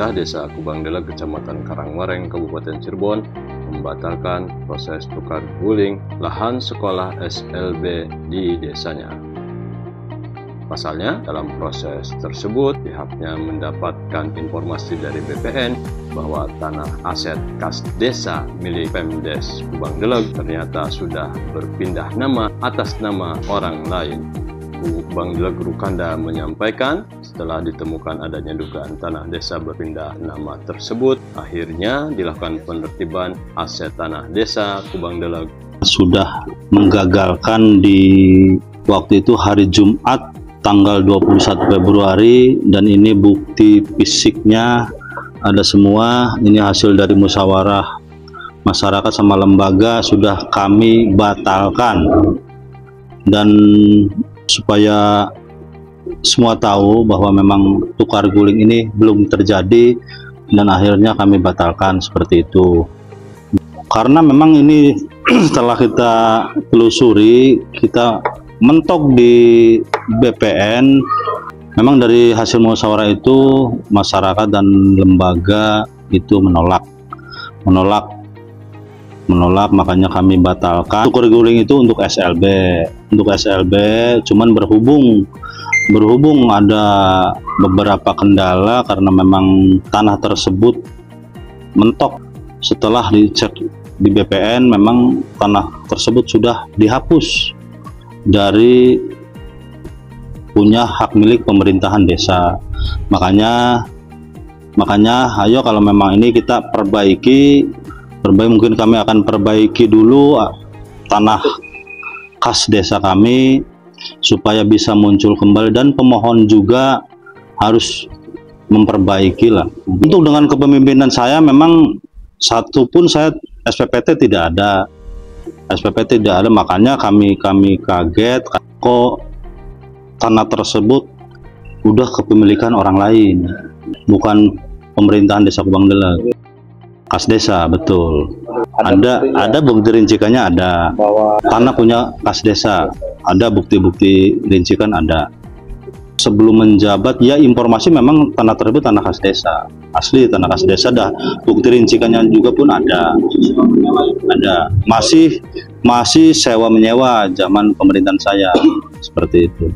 Pemerintah Desa Kubang Deleg, Kecamatan Karangwareng, Kabupaten Cirebon, membatalkan proses tukar guling lahan sekolah SLB di desanya. Pasalnya, dalam proses tersebut, pihaknya mendapatkan informasi dari BPN bahwa tanah aset kas desa milik Pemdes Kubang Deleg ternyata sudah berpindah nama atas nama orang lain. Kubang Deleg Rukanda menyampaikan, setelah ditemukan adanya dugaan tanah desa berpindah nama tersebut, akhirnya dilakukan penertiban aset tanah desa Kubang Deleg. Sudah menggagalkan di waktu itu hari Jumat tanggal 21 Februari, dan ini bukti fisiknya ada semua. Ini hasil dari musyawarah masyarakat sama lembaga sudah kami batalkan, dan supaya semua tahu bahwa memang tukar guling ini belum terjadi, dan akhirnya kami batalkan seperti itu. Karena memang ini setelah kita telusuri, kita mentok di BPN, memang dari hasil musyawarah itu masyarakat dan lembaga itu menolak, makanya kami batalkan. Tukar guling itu untuk SLB, cuman berhubung ada beberapa kendala karena memang tanah tersebut mentok. Setelah dicek di BPN, memang tanah tersebut sudah dihapus dari punya hak milik pemerintahan desa. Makanya ayo kalau memang ini kita perbaiki, mungkin kami akan perbaiki dulu tanah kas desa kami supaya bisa muncul kembali, dan pemohon juga harus memperbaiki lah. Untuk dengan kepemimpinan saya, memang satu pun saya SPPT tidak ada. Makanya kami kaget kok tanah tersebut udah kepemilikan orang lain, bukan pemerintahan Desa Kubang Deleg, kas desa. Betul, ada bukti rincikannya, ada tanah punya kas desa, ada bukti rincikan ada. Sebelum menjabat ya, informasi memang tanah tersebut tanah kas desa, asli tanah kas desa, dah bukti rincikannya juga pun ada, masih sewa menyewa zaman pemerintahan saya, seperti itu.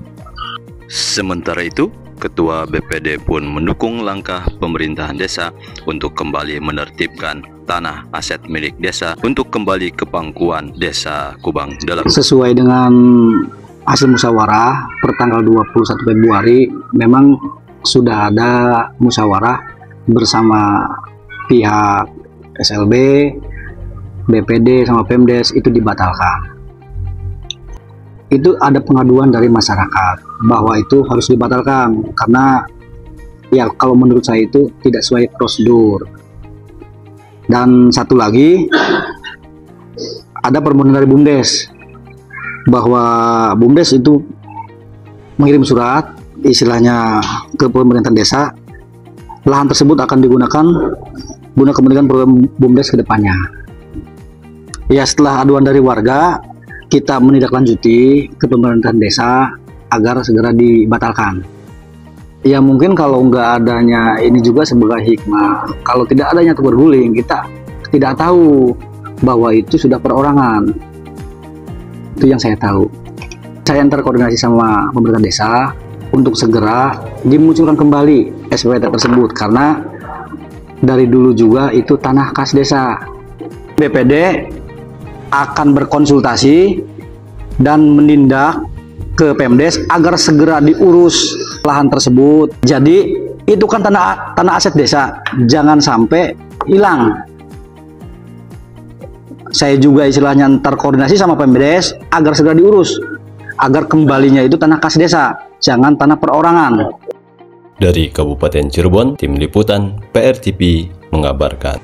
Sementara itu, Ketua BPD pun mendukung langkah pemerintahan desa untuk kembali menertibkan tanah aset milik desa untuk kembali ke pangkuan Desa Kubang Deleg. Sesuai dengan hasil musyawarah per tanggal 21 Februari, memang sudah ada musyawarah bersama pihak SLB, BPD sama Pemdes, itu dibatalkan. Itu ada pengaduan dari masyarakat bahwa itu harus dibatalkan karena ya kalau menurut saya itu tidak sesuai prosedur. Dan satu lagi, ada permohonan dari BUMDes bahwa BUMDes itu mengirim surat istilahnya ke pemerintahan desa, lahan tersebut akan digunakan guna kepentingan program BUMDes ke depannya. Ya, setelah aduan dari warga, kita menindaklanjuti ke pemerintahan desa agar segera dibatalkan. Ya mungkin kalau nggak adanya ini juga sebagai hikmah, kalau tidak adanya tukar guling, kita tidak tahu bahwa itu sudah perorangan. Itu yang saya tahu. Saya terkoordinasi sama pemerintah desa untuk segera dimunculkan kembali SPPT tersebut, karena dari dulu juga itu tanah kas desa. BPD akan berkonsultasi dan menindak ke Pemdes agar segera diurus lahan tersebut. Jadi itu kan tanah aset desa, jangan sampai hilang. Saya juga istilahnya terkoordinasi sama Pemdes agar segera diurus, agar kembalinya itu tanah kas desa, jangan tanah perorangan. Dari Kabupaten Cirebon, Tim Liputan PRTV mengabarkan.